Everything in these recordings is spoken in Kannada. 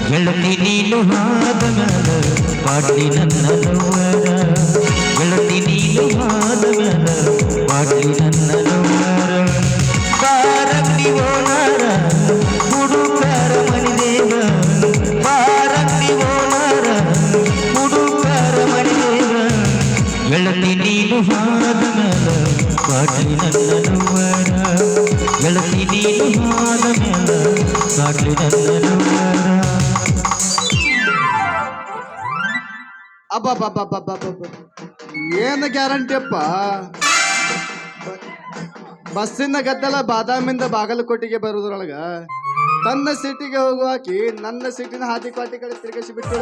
ಗೆಳತಿ ನೀನು ಹಾದ ಮ್ಯಾಲ ಬಾಟ್ಲಿ ನನ್ನ ನೋವರ ಗೆಳತಿ ನೀನು ಹಾದ ಮ್ಯಾಲ ಬಾಟ್ಲಿ ನನ್ನ ನೋವರ ಬಾರಂಗಿ ಓನಾರ ಹುಡುಕಾರ ಮಣಿದೇವ ಬಾರಂಗಿ ಓನಾರ ಹುಡುಕಾರ ಮಣಿದೇವ ಗೆಳತಿ ನೀನು ಹಾದ ಮ್ಯಾಲ ಬಾಟ್ಲಿ ನನ್ನ ನೋವರ ಗೆಳತಿ ನೀನು ಹಾದ ಮ್ಯಾಲ ಬಾಟ್ಲಿ ನನ್ನ ನೋವರ ಅಬ್ಬಬ್ಬಬ್ಬಬ್ಬಬ್ಬಬ್ಬ ಏನು ಗ್ಯಾರಂಟಿ ಅಪ್ಪ. ಬಸ್ಸಿನ ಗದ್ದಲ ಬಾದಾಮಿಂದ ಬಾಗಲಕೋಟೆಗೆ ಬರುವುದ್ರೊಳಗ ತನ್ನ ಸೀಟಿಗೆ ಹೋಗುವಾಕಿ ನನ್ನ ಸೀಟಿನ ಹಾದಿ ಪಾಟಿ ಕಡೆ ತಿರುಗಿಸಿ ಬಿಟ್ಟು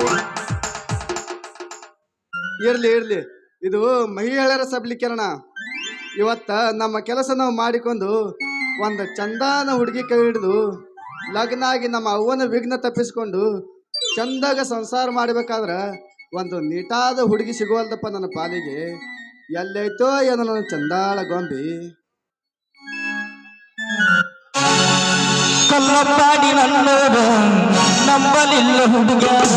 ಇರ್ಲಿ ಇರ್ಲಿ, ಇದು ಮಹಿಳೆಯರ ಸಬಲೀಕರಣ. ಇವತ್ತ ನಮ್ಮ ಕೆಲಸ ನಾವು ಮಾಡಿಕೊಂಡು ಒಂದು ಚಂದಾನ ಹುಡುಗಿ ಕೈ ಹಿಡಿದು ಲಗ್ನ ಆಗಿ ನಮ್ಮ ಅವ್ವನ ವಿಘ್ನ ತಪ್ಪಿಸ್ಕೊಂಡು ಚಂದಾಗ ಸಂಸಾರ ಮಾಡಬೇಕಾದ್ರೆ ಒಂದು ನೀಟಾದ ಹುಡುಗಿ ಸಿಗುವಲ್ದಪ್ಪ ನನ್ನ ಪಾಲಿಗೆ. ಎಲ್ಲೈತೋ ಏನೋ ನನ್ನ ಚಂದಾಳ ಗೊಂಬಿ. ಕಲ್ಲಪ್ಪಾಡಿ ನನ್ನೋರ ನಂಬಲಿಲ್ಲ ಹುಡುಗ್ಯಾರ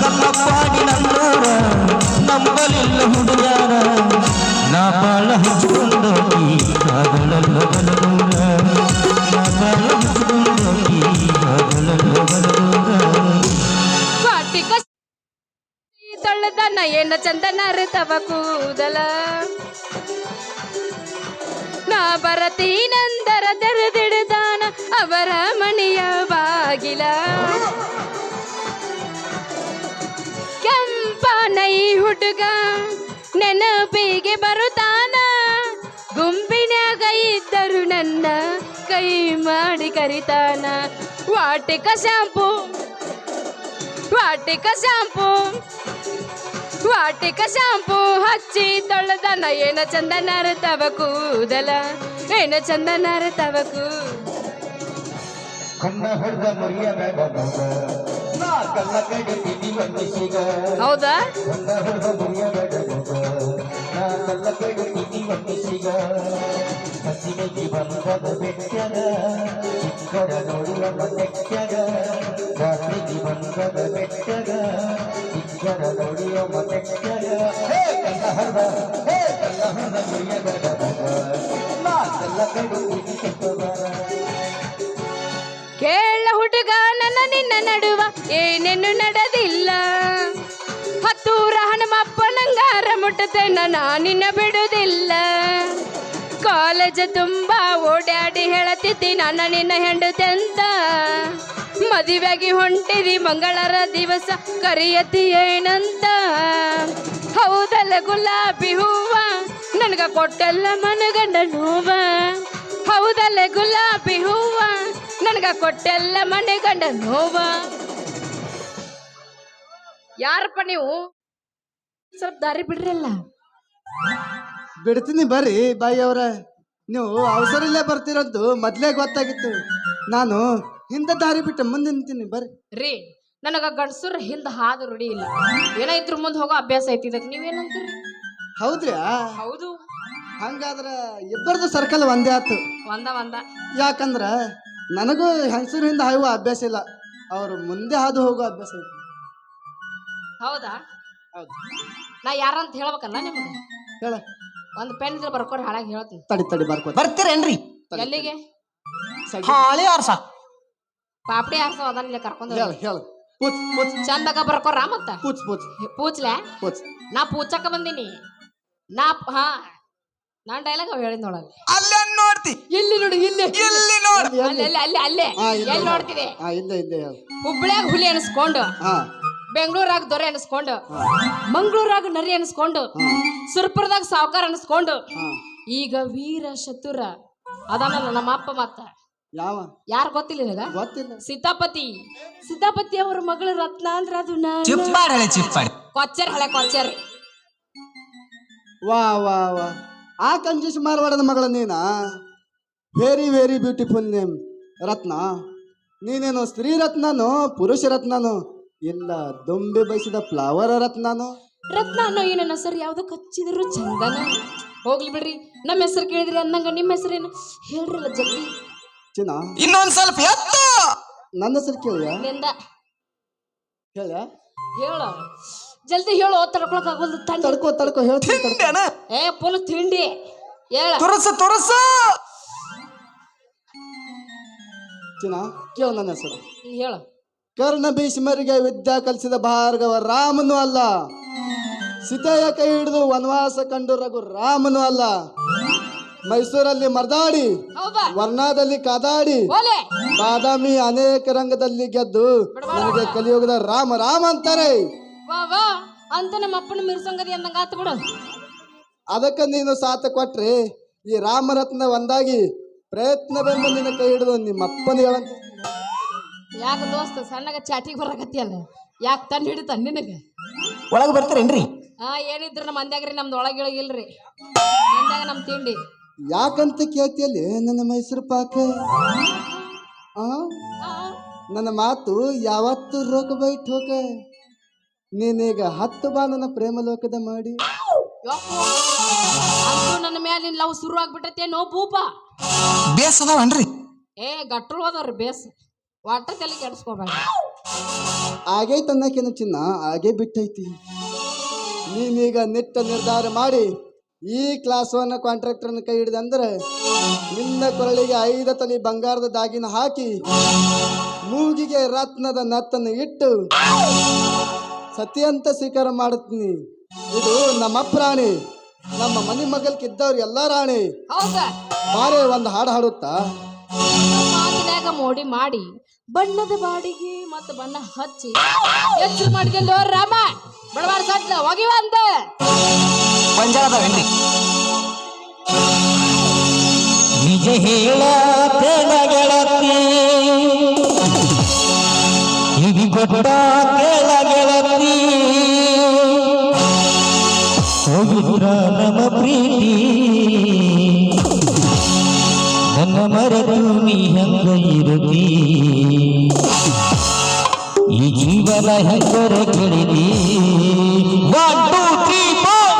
ಕಲ್ಲಪ್ಪಾಡಿ ನನ್ನೋರ ನಂಬಲಿಲ್ಲ ಹುಡುಗ್ಯಾರ ನಾ ಬಾಳ ಹಚ್ಕೊಂಡೋಗಿ ಕಾದಳಲ್ಲ ಬಲದೂರ ನಾ ಬಾಳ ಹಚ್ಕೊಂಡೋಗಿ ಕಾದಳಲ್ಲ ಬಲದೂರ ತೊಳ್ಳದನ ಏನ ಚಂದನ ಋತವ ಕೂದಲ ನಾ ಬರತೀನಂದರ ತೆರೆದಿಡ್ದಾನ ಅವರ ಮನೆಯ ಬಾಗಿಲ ಕೆಂಪನೈ ಹುಡುಗ ನೆನಪಿಗೆ ಬರುತ್ತಾನ ಗುಂಪಿನ್ಯಾಗ ಇದ್ದರು ನನ್ನ ಕೈ ಮಾಡಿ ಕರಿತಾನ ವಾಟಿಕ ಶಾಂಪು ವಾಟಿಕ ಶಾಂಪು ವಾಟಿಕ ಶಾಂಪು ಹಚ್ಚಿ ತೊಳೆದನ ಏನ ಚಂದನ ತವ ಕೂದಲ ಏನ ಚಂದನ ತವ ಹೌದಾ ಕೇಳ ಹುಡುಗ ನನ್ನ ನಿನ್ನ ನಡುವ ಏನೇನು ನಡೆದಿಲ್ಲ ಹತ್ತೂರ ಹನುಮಪ್ಪ ನಂಗಾರ ಮುಟ್ಟತನ ನಾನಿನ್ನ ಬಿಡುವುದಿಲ್ಲ ಕಾಲೇಜ್ ತುಂಬಾ ಓಡಾಡಿ ಹೇಳತಿದ್ದಿ ನನ್ನ ನಿನ್ನ ಹೆಂಡತೆಂತ ಮದುವೆಗೆ ಹೊಂಟಿದಿ ಮಂಗಳರ ದಿವಸ ಕರಿಯತಿ ಏನಂತ ಹೌದಲ್ಲ ಗುಲಾಬಿ ಹೂವ ನನಗ ಕೊಟ್ಟಲ್ಲ ಮನಗಂಡ ನೋವ ಹೌದಲ್ಲ ಗುಲಾಬಿ ಹೂವ ನನಗ ಕೊಟ್ಟೆಲ್ಲ ಮನೆಗಂಡ ನೋವ. ಯಾರಪ್ಪ ನೀವು? ಸ್ವಲ್ಪ ದಾರಿ ಬಿಡ್ರಲ್ಲ. ಬಿಡ್ತೀನಿ ಬರ್ರಿ ಬಾಯಿ ಅವ್ರ. ನೀವು ಅವಸರಲ್ಲೇ ಬರ್ತಿರೋದು ಮೊದ್ಲೇ ಗೊತ್ತಾಗಿತ್ತು. ನಾನು ಹಿಂದೆ ದಾರಿ ಬಿಟ್ಟು ಮುಂದೆ ನಿಂತೀನಿ ಬರ್ರಿ. ರೀ ನನಗ ಗಂಡಸರು ಹಿಂದ ಹಾದ ರೂಢಿ ಇಲ್ಲ. ಏನಾಯ್ತು ಮುಂದೆ ಹೋಗೋ ಅಭ್ಯಾಸ ಐತಿ. ಇದಕ್ಕೆ ನೀವೇನಂತೀರಿ? ಹೌದ್ರಾ? ಹೌದು. ಹಂಗಾದ್ರ ಇಬ್ಬರದು ಸರ್ಕಲ್ ಒಂದೇ ಆತು. ಒಂದ ಯಾಕಂದ್ರ ನನಗೂ ಹೆಂಗಸರು ಹಿಂದೆ ಹಾಯುವ ಅಭ್ಯಾಸ ಇಲ್ಲ, ಅವ್ರು ಮುಂದೆ ಹಾದು ಹೋಗೋ ಅಭ್ಯಾಸ ಐತಿ. ಹೌದಾ? ಹೌದು. ನಾ ಯಾರಂತ ಹೇಳ್ಬೇಕಲ್ಲ ನಿಮ್ಗೆ? ಹೇಳ. ಒಂದು ಪೆನ್ ಇದ್ರೆ ಬರ್ಕೊರಿ, ಹಾಳಾಗಿ ಹೇಳ್ತೀನಿ. ತಡಿ ಬರ್ಕೊ. ಬರ್ತೀರೇನ್ರಿ? ಎಲ್ಲಿಗೆ? ಹಾಳಿ ಆರ್ಸ ಪಾಪಡಿ ಆರ್ಸ ಅದನ್ನ ಕರ್ಕೊಂಡು ಹೇಳ. ಪೂಚ್ ಪೂಚ್ ಚಂದಾಗ ಬರ್ಕೊರ. ಮತ್ತ ಪೂಚ್ ಪೂಚ್ ಪೂಚ್ಲೆ ಪೂಚ್. ನಾ ಪೂಚಕ್ಕ ಬಂದೀನಿ. ನಾನ್ ಡೈಲಾಗ್ ಹೇಳಿದ್ ನೋಡಲ್ಲ. ಅಲ್ಲೇ ನೋಡ್ತಿ. ಇಲ್ಲಿ ನೋಡಿ, ಇಲ್ಲಿ ಇಲ್ಲಿ ನೋಡ್. ಅಲ್ಲೇ ಎಲ್ಲಿ ನೋಡ್ತಿದೆ? ಹುಬ್ಳ್ಯಾಗ ಹುಲಿ ಅನಿಸ್ಕೊಂಡು, ಬೆಂಗಳೂರಾಗ ದೊರೆ ಅನಿಸ್ಕೊಂಡು, ಮಂಗಳೂರಾಗ ನರಿ ಅನಿಸ್ಕೊಂಡು, ಸುರ್ಪುರದಾಗ ಸಾವುಕಾರ ಅನಿಸ್ಕೊಂಡು, ಈಗ ವೀರ ಶತುರ ಅದಾನಲ್ಲ ನಮ್ಮ ಅಪ್ಪ. ಮತ್ತ ಯಾರು ಗೊತ್ತಿಲ್ಲ ನಿನಗ? ಸೀತಾಪತಿ ಅವ್ರ ಮಗಳು ರತ್ನ ಅಂದ್ರ ಅದು ಕೊಚ್ಚರ್ ಹಳೆ ಕೊಚ್ಚರ್. ವಾ ವಾ ವಾ, ಆ ಕಂಜೂಸ್ ಮಾರ್ವಾಡದ ಮಗಳ ನೀನಾ? ವೆರಿ ವೆರಿ ಬ್ಯೂಟಿಫುಲ್ ನೇಮ್ ರತ್ನ. ನೀನೇನು ಸ್ತ್ರೀ ರತ್ನನೋ ಪುರುಷ ರತ್ನನೋ? ಇಲ್ಲ, ದೊಂಬೆ ಬಯಸಿದ ಫ್ಲವರ್ ರತ್ನನೋ? ರತ್ನ ಅನ್ನೋ ಏನನ್ನ ಸರ್, ಯಾವ್ದು ಕಚ್ಚಿದ್ರು ಚಂದನ. ಹೋಗ್ಲಿ ಬಿಡ್ರಿ, ನಮ್ಮ ಹೆಸರು ಕೇಳಿದ್ರಿ ಅನ್ನಂಗ ನಿಮ್ಮ ಹೆಸರೇನು ಹೇಳ್ರಲ್ಲ ಜಲ್ದಿ. ಚಿನ್ನ ಇನ್ನೊಂದ್ ಸ್ವಲ್ಪ ಎತ್ತು. ನನ್ನ ಹೆಸರು ಕೇಳಿಯ? ಹೇಳ ಹೇಳ ಜಲ್ದಿ ಹೇಳು ತಡ್ಕೊಳಕ್ ಆಗೋದು ತಡ್ಕೋ ಹೇಳ್ತೀನಿ ತಡ್ಕೊ. ತಿಂಡೇನ ಏ ಫುಲ್ ತಿಂಡಿ ಹೇಳ ತುರಸು ಚಿನ್ನ ಕೇಳ ನನ್ನ ಹೆಸರು ಹೇಳ ಕರ್ಣ ಭೀಷ್ಮರಿಗೆ ವಿದ್ಯಾ ಕಲಿಸಿದ ಭಾರ್ಗವ ರಾಮನು ಅಲ್ಲ, ಸೀತೆಯ ಕೈ ಹಿಡಿದು ವನವಾಸ ಕಂಡು ರಘು ರಾಮನು ಅಲ್ಲ, ಮೈಸೂರಲ್ಲಿ ಮರ್ದಾಡಿ ಹೌದಾ ವರ್ಣಾದಲ್ಲಿ ಕಾದಾಡಿ ಓಲೆ ಬಾದಾಮಿ ಅನೇಕ ರಂಗದಲ್ಲಿ ಗೆದ್ದು ನನಗೆ ಕಲಿಯುಗದ ರಾಮ ರಾಮ ಅಂತಾರೆ. ವಾ ವಾ ಅಂತ ನಮ್ಮ ಅಪ್ಪನ ಮಿರ್ಸಂಗದಿ ಅಂದಂಗ ಆತು ಬಿಡು. ಅದಕ್ಕೆ ನೀನು ಸಾಥ ಕೊಟ್ರೆ ಈ ರಾಮರತ್ನ ಒಂದಾಗಿ ಪ್ರಯತ್ನವೆಂಬ ನಿನ್ನ ಕೈ ಹಿಡಿದು ನಿಮ್ಮಪ್ಪನ ಹೇಳಂತ. ಯಾಕ ದೋಸ್ತ ಸಣ್ಣಗ ಚಾಟಿಗೆ ಬರಕತ್ತಿಯಲ್ಲ, ಯಾಕೆ ತಂದು ಹಿಡಿತಾನ ನಿನಗೆ? ಒಳಗೆ ಬರ್ತೀರೇನ್ರಿ? ಏನಿದ್ರು ನಮ್ಮ ಮಂದ್ಯಾಗ್ರಿ ನಮ್ದು ಒಳಗಿಳಗಿಲ್ರಿ, ಮಂದ್ಯಾಗ ನಮ್ಮ ತಿಂಡಿ. ಯಾಕಂತ ಕೇಳ್ತಿಯಲ್ಲಿ ನನ್ನ ಮೈಸೂರು ಪಾಕ? ಆ ಆ, ನನ್ನ ಮಾತು ಯಾವತ್ತು ರೋಗ ಬೈಟ್ ಹೋಗ. ನೀನೀಗ 10 ಬಾ ನನ್ನ ಪ್ರೇಮ ಲೋಕದ ಮಾಡಿ. ಯಪ್ಪೋ, ಅಂತೂ ನನ್ನ ಮೇಲೆ ಲವ್ ಶುರು ಆಗ್ಬಿಟ್ಟೈತೇನೋ ಭೂಪ. ಬೇಸ್ ಅದಾವನ್ರಿ? ಏ ಗಟ್ಟರು ಹೋದವ್ರಿ ಬೇಸ್, ಒಟ್ಟ ತಲೆ ಕೆಡಿಸ್ಕೋಬೇಡ. ಆಗೈತೆ ಅನ್ನಕೇನು ಚಿನ್ನ, ಆಗೇ ಬಿಟ್ಟೈತಿ. ನೀನೀಗ ನಿಟ್ಟ ನಿರ್ಧಾರ ಮಾಡಿ ಈ ಕ್ಲಾಸ್ 1 ಕಾಂಟ್ರಾಕ್ಟರ್ನ ಕೈ ಹಿಡಿದ ಅಂದ್ರೆ ನಿನ್ನ ಕೊರಳಿಗೆ 5 ತೊಲಿ ಬಂಗಾರದ ದಾಗಿನ ಹಾಕಿ ಮೂಗಿಗೆ ರತ್ನದ ನತ್ತನ್ನು ಇಟ್ಟು ಸತಿಯಂತ ಸ್ವೀಕಾರ ಮಾಡುತ್ತೀನಿ. ಇದು ನಮ್ಮ ಪ್ರಾಣಿ, ನಮ್ಮ ಮನೆ ಮಗಲ್ಕಿದ್ದವ್ರು ಎಲ್ಲ ರಾಣಿ. ಹೌದಾ ಬಾರೆ ಒಂದು ಹಾಡು ಹಾಡುತ್ತಾ ಮಾತಿನಾಗ ಮೋಡಿ ಮಾಡಿ ಬಣ್ಣದ ಬಾಡಿಗೆ ಮತ್ತು ಬಣ್ಣ ಹಚ್ಚಿ ಹೆಚ್ಚು ಮಾಡಿದೆಲ್ಲೋ ರಾಮ ಬಡವಾಡ ಸಡ್ಲ ಹೋಗಿವ ಅಂತ ಪಂಜಾಬ್ ಅದಾವೇನ್ರಿ? ನಿಜ ಹೇಳತೇನ ಗೆಳತಿ, ಇಡಿ ಕೊಟ್ಟ ಕೇಳ ಗೆಳತಿ, ಹೋಗಿದ್ರ ನಮ್ಮ ಪ್ರೀತಿ ನನ್ನ ಮರೆತು ನೀ ಹೆಂಗ ಇರುತ್ತಿ, ಈ ಜೀವನ ಹೆಂಗರ ಕೇಳಿದಿ. 1 2 3 4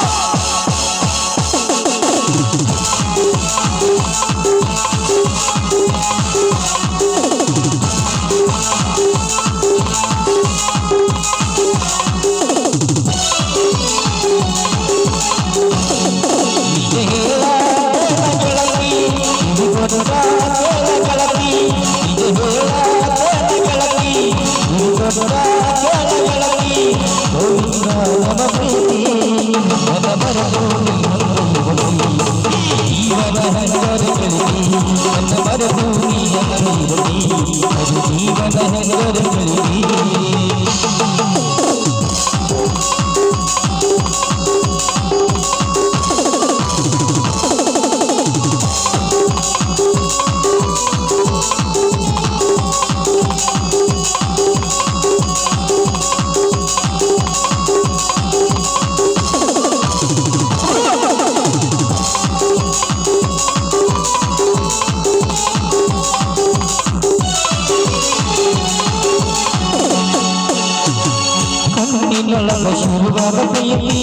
ಕಣ್ಣಿನೊಳಗ ಶುರುವಾಗತೈತಿ,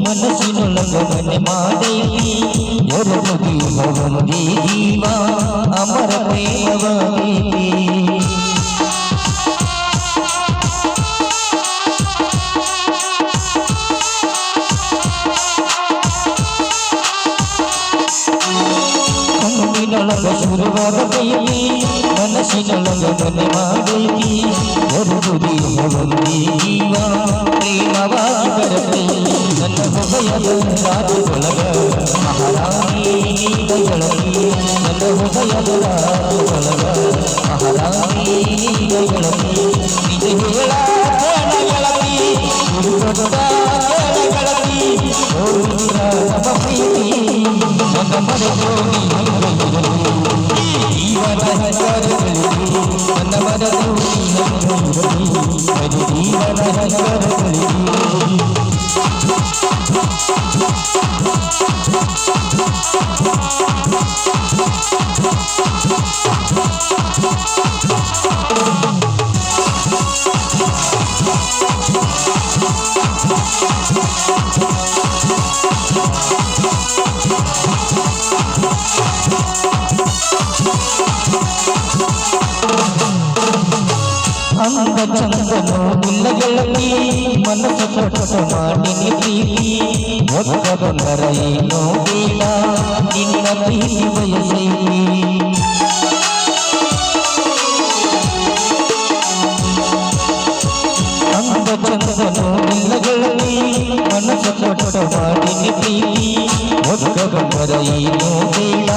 ಮನಸ್ಸಿನೊಳಗ ಮನೆ ಮಾಡೈತಿ, ಎರಡು ಜೀವ ಒಂದೇ ಜೀವ ಅಮರ ಪ್ರೇಮವಾಗೈತಿ. ಕಣ್ಣಿನೊಳಗ ಶುರುವಾಗತೈತಿ, ಮನಸ್ಸಿನೊಳಗ ಮನೆ ಮಾಡೈತಿ, ಎರಡು ಜೀವ ಒಂದೇ ಜೀವ ಪ್ರೇಮವಾಗಿ ಬರತೈತಿ. ನನ್ನ ಹೃದಯದ ರಾಜೊಳಗ ಮಹಾರಾಣಿ ಗೆಳತಿ, ನನ್ನ ಹೃದಯದ ರಾಜೊಳಗ ಮಹಾರಾಣಿ ಗೆಳತಿ. ನಿಜ ಹೇಳ ಗೆಳತಿ, ಹುಡುಗ ಗೆಳತಿ, ಹೋಗಿರ ನಮ್ಮ ಪ್ರೀತಿ ನನ್ನ ಮರೆತು ನೀ ಜೀವನ ಹೆಸರಲ್ಲಿ ನನ್ನ ಮರೆತು ನೀ ಜೀವನ ಹೆಸರಲ್ಲಿ. ಅಂದ ಚಂದನು ಇಲ್ಲ ಗೆಳತಿ ಮನಸ್ಸು ತೊಟ್ಟ ಮಾಡಿನಿ ಪ್ರೀತಿ ಒಕ್ಕ ಬಂದರ ಏನೋ ಬೇಡ ನಿನ್ನ ಪ್ರೀತಿ ಬಯಸೈತಿ ಅಂದ ಚಂದನು ಇಲ್ಲ ಗೆಳತಿ ಮನಸ್ಸು ತೊಟ್ಟ ಮಾಡಿನಿ ಪ್ರೀತಿ ಒಕ್ಕ ಬಂದರ ಏನೋ ಬೇಡ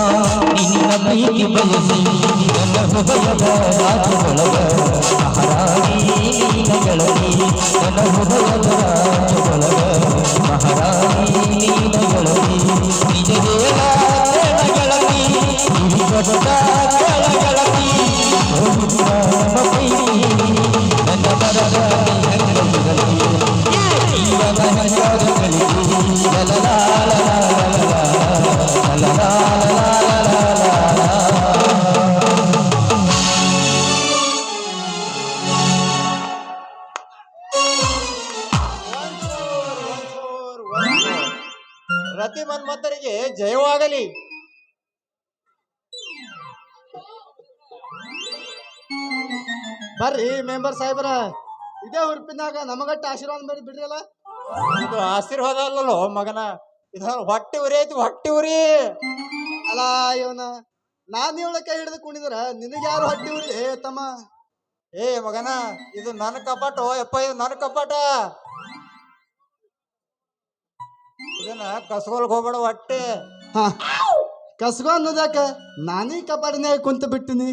ನಿನ್ನ ಪ್ರೀತಿ ಬಯಸೈತಿ ನನ್ನ ಹೃದಯದ ರಾಜೊಳಗ ಮಹಾರಾಣಿ ನೀನ ಗೆಳತಿ ನನ್ನ ಹೃದಯದ ರಾಜೊಳಗ ಮಹಾರಾಣಿ ನೀನ ಗೆಳತಿ ನಿಜ ಹೇಳ ಗೆಳತಿ ಇಲ್ಲಿ ಕೊಟ್ಟ ಗೆಳತಿ ನನ್ನ ಬರದ ಗೆಳತಿ ಇವಾಗ ಹಂಗಾದ ಗೆಳತಿ ರತಿ ಮನ್ಮಥರಿಗೆ ಜಯವಾಗಲಿ. ಬರ್ರಿ ಮೆಂಬರ್ ಸಾಹೇಬ್ರ, ಇದೇ ಹುರುಪಿನಾಗ ನಮಗಟ್ಟ ಆಶೀರ್ವಾದ ಮಾಡಿ ಬಿಡ್ರಲ್ಲ. ಇದು ಆಶೀರ್ವಾದ ಅಲ್ಲಲ್ಲೋ ಮಗನ, ಇದು ಹೊಟ್ಟೆ ಉರಿ ಐತಿ, ಹೊಟ್ಟೆ ಉರಿ. ಅಲ್ಲ ಇವನ ನಾನ್ ಇವಳ ಕೈ ಹಿಡಿದು ಕುಣಿದ್ರ ನಿನಗೆ ಯಾರು ಹೊಟ್ಟಿ ಉರಿ ತಮ್ಮ? ಏ ಮಗನ, ಇದು ನನ್ನ ಕಪಾಟ ಯಪ್ಪ, ಇದು ನನ್ನ ಕಪಾಟ. ಇದನ್ನ ಕಸ್ಕೊಳಕ್ ಹೋಗ್ಬೇಡ ಹೊಟ್ಟೆ. ಹಾ ಕಸ್ಗೋ ಅನ್ನೋದಾಕ ನಾನೀ ಕಪಾಡಿನಾಗ ಕುಂತ ಬಿಟ್ಟಿನಿ.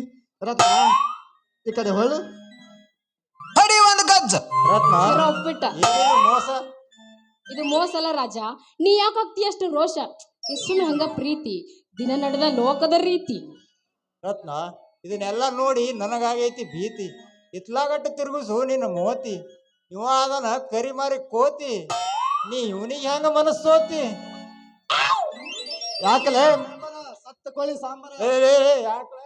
ರತ್ನ ಈ ಕಡೆ ಹೊಳು. ಹೊಡಿ ಒಂದು ಗಜ್ಜ. ರತ್ನ, ಇರೋ ಒಪ್ಪಿಟ್ಟ ಇದೇನು ಮೋಸ? ಇದು ಮೋಸ ಅಲ್ಲ ರಾಜ. ನೀ ಯಾಕಾಗ್ತಿ ಅಷ್ಟು ರೋಷ? ಇಷ್ಟು ಹಂಗ ಪ್ರೀತಿ ದಿನ ನಡೆದ ಲೋಕದ ರೀತಿ. ರತ್ನ, ಇದನ್ನೆಲ್ಲ ನೋಡಿ ನನಗಾಗೈತಿ ಭೀತಿ. ಇತ್ಲಾಗಟ್ಟು ತಿರುಗಿಸು ನಿನ್ನ ಮೋತಿ. ಇವ ಅದನ ಕರಿ ಮಾರಿ ಕೋತಿ, ನೀ ಇವನಿಗೆ ಹೆಂಗ ಮನಸ್ಸೋತಿ? ಯಾಕಲೆ ಸತ್ತ ಕೋಳಿ ಸಾಂಬಾರ. ಯಾಕೆ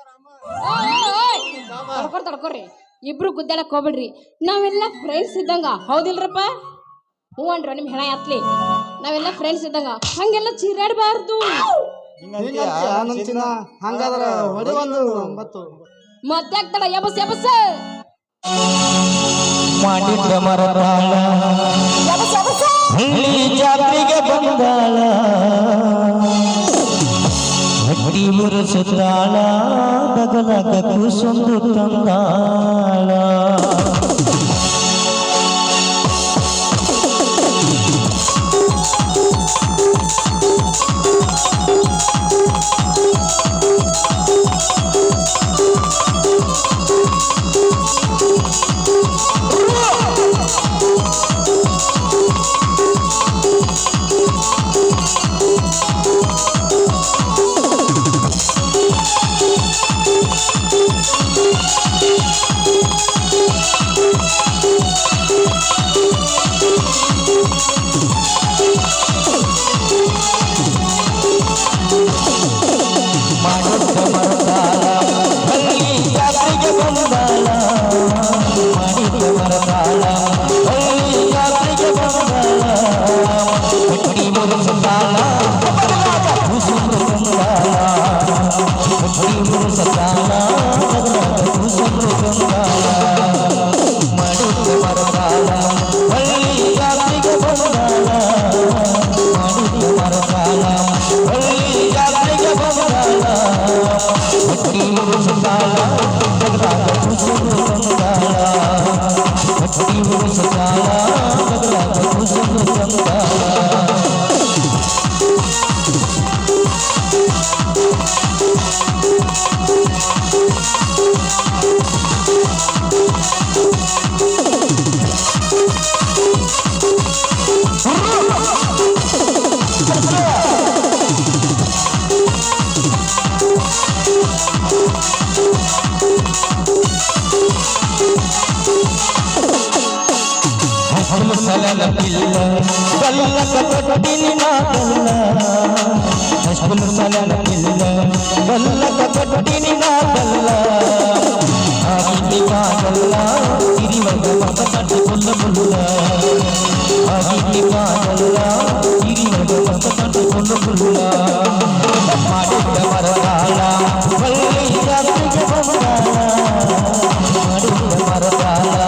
ರಾಮ? ತಡ್ಕೊರ್ರಿ, ಇಬ್ರು ಗುದ್ದಾಡಕ್ ಹೋಗ್ಬಿಡ್ರಿ. ನಾವೆಲ್ಲ ಫ್ರೆಂಡ್ಸ್ ಇದ್ದಂಗ, ಹೌದಿಲ್ರಪ್ಪ? ಹ್ಞೂ ಅನ್ರ ನಿಮ್ ಹೆಣ ಎತ್ಲಿ. ನಾವೆಲ್ಲ ಫ್ರೆಂಡ್ಸ್ ಇದ್ದಂಗ, ಹಂಗೆಲ್ಲ ಚೀರಾಡಬಾರ್ದು. ಹಂಗಾದ್ರ ಹೊಡಿ ಒಂದು 9. ಮತ್ತೆ ಆಗ್ತಾಳ ಎಬಸ್ ಎಬಸ್. ಮಾಡಿದ ಮರತಾಳ ಹಳ್ಳಿ ಜಾತ್ರೆಗೆ ಬಂದಾಳ ಹಟ್ಟಿ ಮುರುಸುತ್ತಾಳ ಬಗಲಾಗ ಕೂಸೊಂದು ತಂದಾಳ ಸಲನ ಪಿಲ್ಲ ಗಲ್ಲಕ ಕೊಟ್ಟಿನಿ ನಾಗಲ್ಲ ಹಸ್ಬಲ್ ಸಲನ ಪಿಲ್ಲ ಗಲ್ಲಕ ಕೊಟ್ಟಿನಿ ನಾಗಲ್ಲ ಆಗಿ ಕಾಗಲ್ಲ ಸಿರಿವಗ ಮತ ಕಟ್ಟಿ ಕೊಲ್ಲ ಮುಲ್ಲ ಆಗಿ ಕಾಗಲ್ಲ ಸಿರಿವಗ ಮತ ಕಟ್ಟಿ ಕೊಲ್ಲ ಮುಲ್ಲ ಮಾಡಿದ ಮರದಾಳ ಒಳ್ಳೆಯ ಜಾತ್ರೆಗೆ ಬಂದಾಳ ಮಾಡಿದ ಮರದಾಳ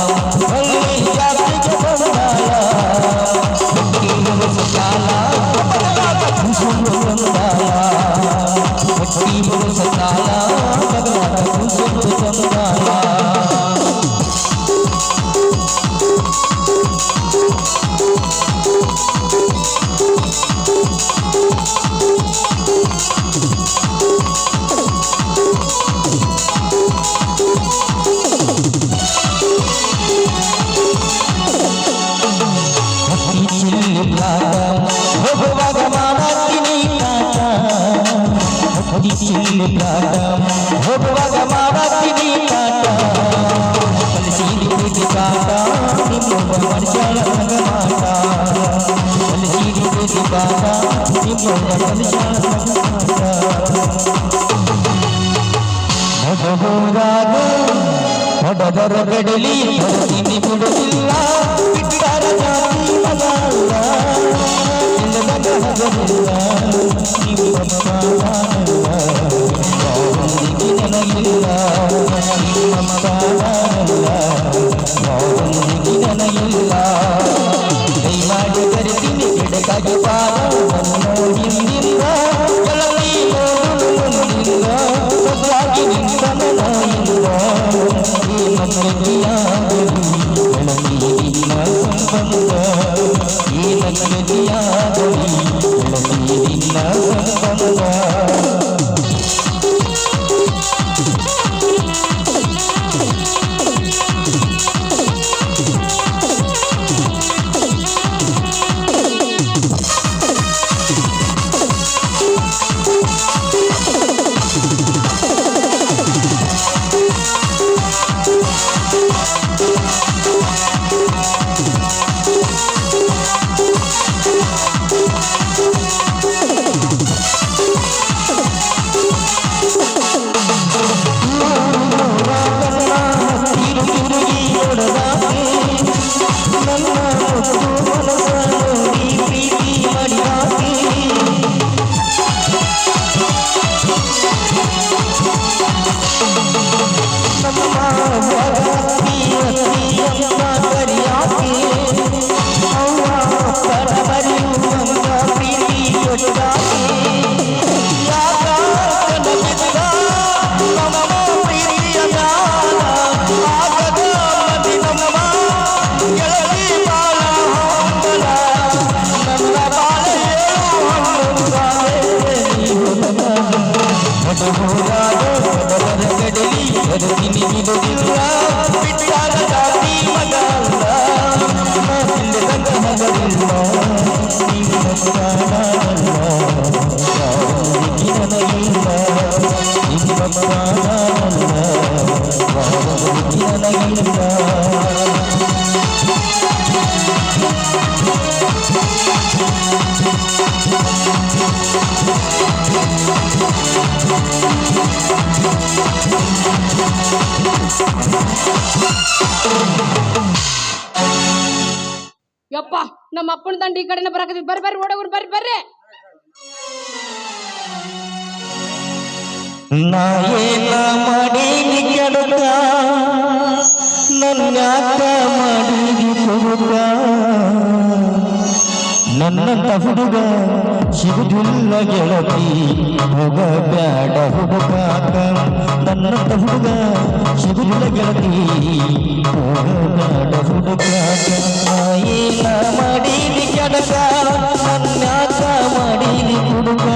ಮನುಷ್ಯಳ ಮಾಟ ಅಲ್ಲಿ ಸಿಡಿ ಕಾಟ ನಿಮ್ಮೊಬ್ಬ ಮನುಷ್ಯಳ ಮಾಟ ಹೋದಾಗ ಹೊಡೆದರ ಕಡಲಿ ಹೊರತೀನಿ ಬಿಡುತ್ತಿಲ್ಲ ಬಿಟ್ಟಾರ ಜಾತಿ ಮಗಲ್ಲ ಇಲ್ಲದ ಹಗಲಿಲ್ಲ ನಿಮ್ಮ ಮಗನಲ್ಲ ಯಾರೊಂದಿಗೆ ನನಗಿಲ್ಲ ನಿಮ್ಮ ಮಗನಲ್ಲ ಯಾರೊಂದಿಗೆ ನನಗಿಲ್ಲ ಕೈ ಮಾಡಿ ಕರಿತೀನಿ ಗಿಡಕ್ಕಾಗಿ ಬಾರ ನನ್ನ ಹಿಂದಿಂದ ಗೆಳತಿ ನೋಡು ಮುಂದಿಂದ ಸದಾಗಿ ನಿಂತ ನನಗಿಲ್ಲ ಈ ನನ್ನದಿಯಾಗಲಿ ಗೆಳತಿ ನಿನ್ನ ಸಂಬಂಧ ಈ ನನ್ನದಿಯಾಗಲಿ ಗೆಳತಿ ನಿನ್ನ ಸಂಬಂಧ ಯಪ್ಪ ನಮ್ಮ ಅಪ್ಪನ ದಂಡ ಈ ಕಡೆನ ಬರಾಕತ್ತಿದ್ ಬರ್ರಿ ಬರ್ರಿ ಓಡೋಗ್ರಿ ಬರ್ರಿ ಬರ್ರಿ ನಾ ಏನ ಮಾಡೀನಿ ಕೆಡಕ ನನ್ಯಾಕ ಮಾಡೀನಿ ಹುಡುಗ ನನ್ನಂತ ಹುಡುಗ ಸಿಗುದಿಲ್ಲ ಗೆಳತಿ ಹೋಗ ಬ್ಯಾಡ ಹುಡುಕಾಕ ನನ್ನಂತ ಹುಡುಗ ಸಿಗುದಿಲ್ಲ ಗೆಳತಿ ಹೋಗ ಬ್ಯಾಡ ಹುಡುಕಾಕ ನಾ ಏನ ಮಾಡೀನಿ ಕೆಡಕ ನನ್ಯಾಕ ಮಾಡೀನಿ ಹುಡುಗ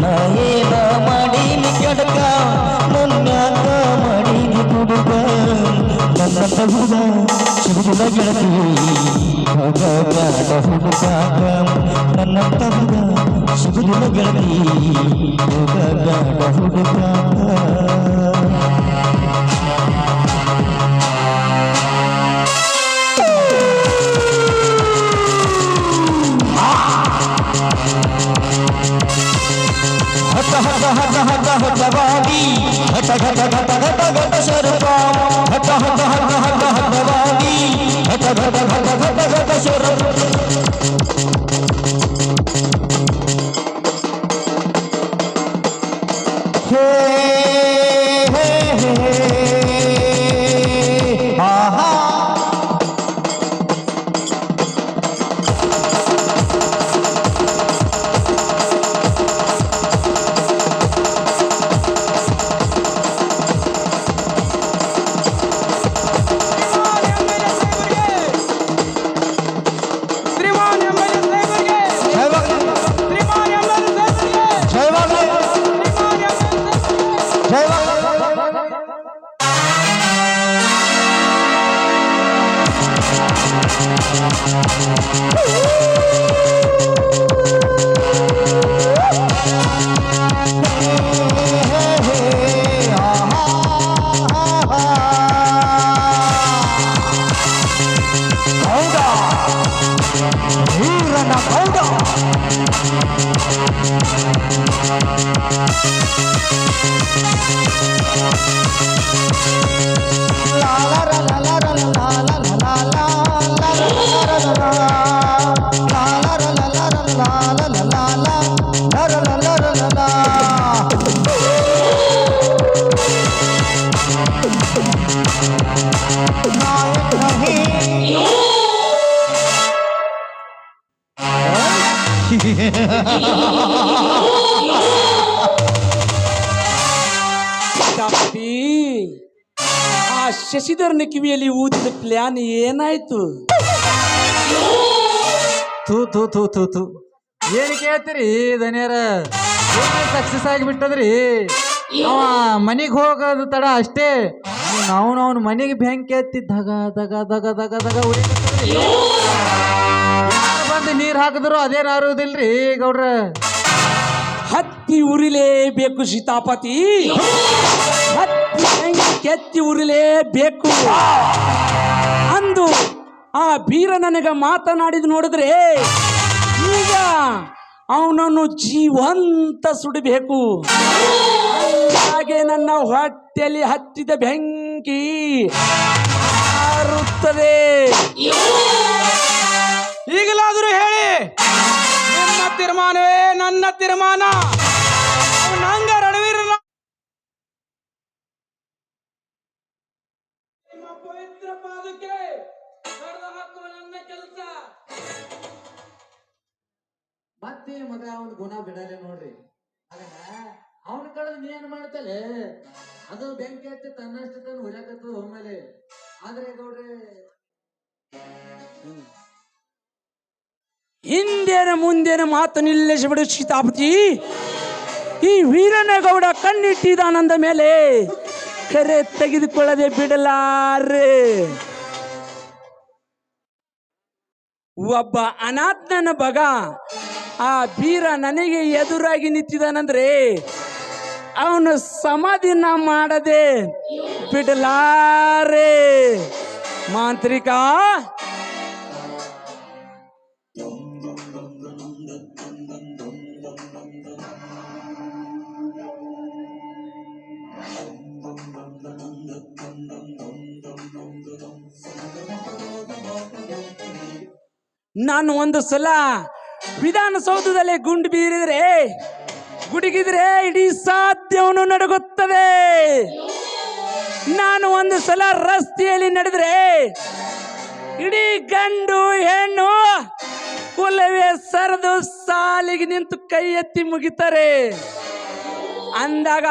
ನಾ ಏನ ಮಾಡೀನಿ ಕೆಡಕ ನನ್ಯಾಕ ಮಾಡೀನಿ ಹುಡುಗ ನನ್ನಂತ ಹುಡುಗ ಸಿಗುದಿಲ್ಲ ಗೆಳತಿ ಹೋಗ ಬ್ಯಾಡ ಹುಡುಕಾಕ ನನ್ನಂತ ಹುಡುಗ ಸಿಗುದಿಲ್ಲ ಗೆಳತಿ ಹೋಗ ಬ್ಯಾಡ ಹುಡುಕಾಕ ಹಠ ಹಠ ಹಠ ಹಠ ಹಠವಾಗಿ ಹಠ ಘಟ ಘಟ ಘಟ ಘಟ ಸ್ವರೂಪ ಹಠ ಹಠ ಹಠ ಹಠ ಹಠವಾಗಿ ಹಠ ಘಟ ಘಟ ಘಟ ಘಟ ಸ್ವರೂಪ ಹೇ ಹೇ ಹೇ ಆಹಾ ಗೌಡ ವೀರನ ಗೌಡ ಕಾಪಿ ಆ ಶಶಿಧರನ ಕಿವಿಯಲ್ಲಿ ಊದಿದ ಪ್ಲಾನ್ ಏನಾಯ್ತು? ತೂ ತೂ ತೂ ತೂ ತೂ ಏನು ಕೇಳ್ತೀರಿ ದನಿಯರ? ಸಕ್ಸಸ್ ಆಗಿಬಿಟ್ಟದ್ರಿ. ಅವ ಮನಿಗೆ ಹೋಗೋದು ತಡ ಅಷ್ಟೇ, ಅವನವನ ಮನೆಗೆ ಬೆಂಕಿ ಎತ್ತಿ ದಗ ದಗ ದಗ ದಗ ದಗ ಉರಿಕತ್ತದ್ರಿ. ಯಾರು ಬಂದು ನೀರು ಹಾಕಿದ್ರು ಅದೇನು ಆರುವುದಿಲ್ರಿ ಗೌಡ್ರ. ಹತ್ತಿ ಉರಿಲೇಬೇಕು ಸೀತಾಪತಿ, ಹತ್ತಿ ಬೆಂಕಿ ಕೆತ್ತಿ ಉರಿಲೇಬೇಕು ಅಂದು ಆ ಬೀರ ನನಗ ಮಾತನಾಡಿದ್ ನೋಡಿದ್ರೆ ಈಗ ಅವನನ್ನು ಜೀವಂತ ಸುಡಬೇಕು. ಹಾಗೆ ನನ್ನ ಹೊಟ್ಟೆಯಲ್ಲಿ ಹತ್ತಿದ ಬೆಂಕಿ ಹಾರುತ್ತದೆ. ಈಗಲಾದರೂ ಹೇಳಿ, ನಿಮ್ಮ ತೀರ್ಮಾನವೇ ನನ್ನ ತೀರ್ಮಾನ. ನಂಗ ರಣವೀರ ಪವಿತ್ರ ಪಾದಕ್ಕೆ ಹಾಕುವ ನನ್ನ ಕೆಲಸ. ಮತ್ತೆ ಮಗ ಅವನ ಗುಣ ಬಿಡಲೆ ನೋಡ್ರಿ. ಅವನ ಕಳೆದ ನೀ ಏನ್ ಮಾಡ್ತಲೆ? ಅದು ಬೆಂಕಿ ಹತ್ತಿ ತನ್ನಷ್ಟು ತಾನು ಉರಿಯಾಕತ್ತದ ಒಮ್ಮೆಲೆ. ಆದ್ರೆ ಗೌಡ್ರೆ ಹಿಂದೇನ ಮುಂದೇನ ಮಾತು ನಿಲ್ಲಿಸಿಬಿಡು ಸೀತಾಪತಿ. ಈ ವೀರನಗೌಡ ಕಣ್ಣಿಟ್ಟಿದಾನಂದ ಮೇಲೆ ಕರೆ ತೆಗೆದುಕೊಳ್ಳದೆ ಬಿಡಲಾರೆ. ಒಬ್ಬ ಅನಾಥನ ಬಗ ಆ ಬೀರ ನನಗೆ ಎದುರಾಗಿ ನಿಂತಿದ್ದಾನಂದ್ರೆ ಅವನು ಸಮಾಧಿನ ಮಾಡದೆ ಬಿಡಲಾರೆ. ಮಾಂತ್ರಿಕ, ನಾನು ಒಂದು ಸಲ ವಿಧಾನಸೌಧದಲ್ಲಿ ಗುಂಡು ಬೀರಿದ್ರೆ ಗುಡುಗಿದ್ರೆ ಇಡೀ ಸಾಧ್ಯವನ್ನು ನಡುಗುತ್ತದೆ. ನಾನು ಒಂದು ಸಲ ರಸ್ತೆಯಲ್ಲಿ ನಡೆದ್ರೆ ಇಡೀ ಗಂಡು ಹೆಣ್ಣು ಕುಲವೇ ಸರಿದು ಸಾಲಿಗೆ ನಿಂತು ಕೈ ಎತ್ತಿ ಮುಗಿತಾರೆ. ಅಂದಾಗ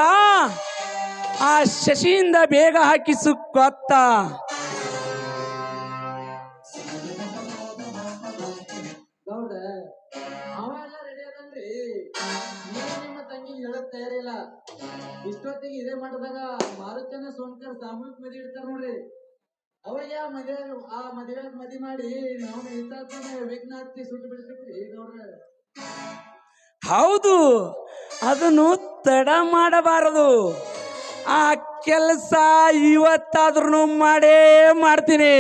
ಆ ಶಶಿಯಿಂದ ಬೇಗ ಹಾಕಿಸು ಗೊತ್ತ. ಗೌಡ ಅವೆಲ್ಲ ರೆಡಿ ಅದನ್ರಿ. ನೀವು ನಿಮ್ಮ ತಂಗಿ ಹೇಳಕ್ ತಯಾರಿಲ್ಲ. ಇಷ್ಟೊತ್ತಿಗೆ ಇದೇ ಮಾಡಿದಾಗ ಮಾರುತನ ಸೋನ್ಕರ್ ಸಾಮೂಹಿಕ ಮದುವೆ ಇಡ್ತಾರ ನೋಡ್ರಿ. ಅವಾಗ ಮದುವೆ ಮಾಡಿ ನಾವು ಇತ್ತಾನೆ ವಿಘ್ನ ಹತ್ತಿ ಸುಟ್ಟು ಬಿಡ್ತೀವಿ ಗೌಡ್ರ. ಹೌದು, ಅದನ್ನು ತಡ ಮಾಡಬಾರದು. ಆ ಕೆಲಸ ಇವತ್ತಾದ್ರೂ ಮಾಡೇ ಮಾಡ್ತೀನಿ.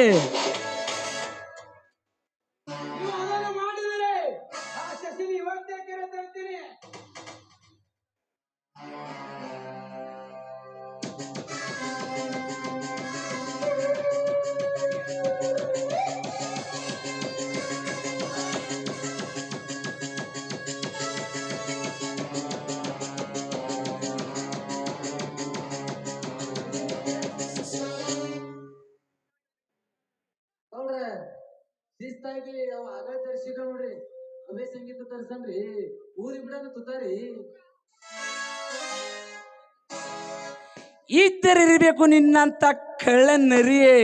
ಮಾಡಿದರೆ ಆ ಶಶಿನ ಇವತ್ತೇ ಕರೆ ತರ್ತೀನಿ. ಗೌಡ್ರ ಶಿಸ್ತಾಗಿ ಅವ ಆಗ ತರ್ಸಿದ ನೋಡ್ರಿ. ಅವೇ ಸಂಗೀತ ತರ್ಸನ್ರಿ, ಊರಿಗೆ ಬಿಡನ ತುತ್ತಾರಿ. ಇದ್ದರಿರಬೇಕು ನಿನ್ನಂತ ಕಳ್ಳ ನರಿಯೇ.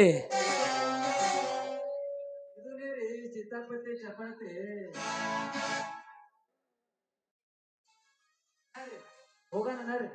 ಇದು ನೀರಿ ಚಿತ್ತಾಪತಿ ಚಪಾತಿ. ಹೋಗೋಣ ನಡ್ರಿ.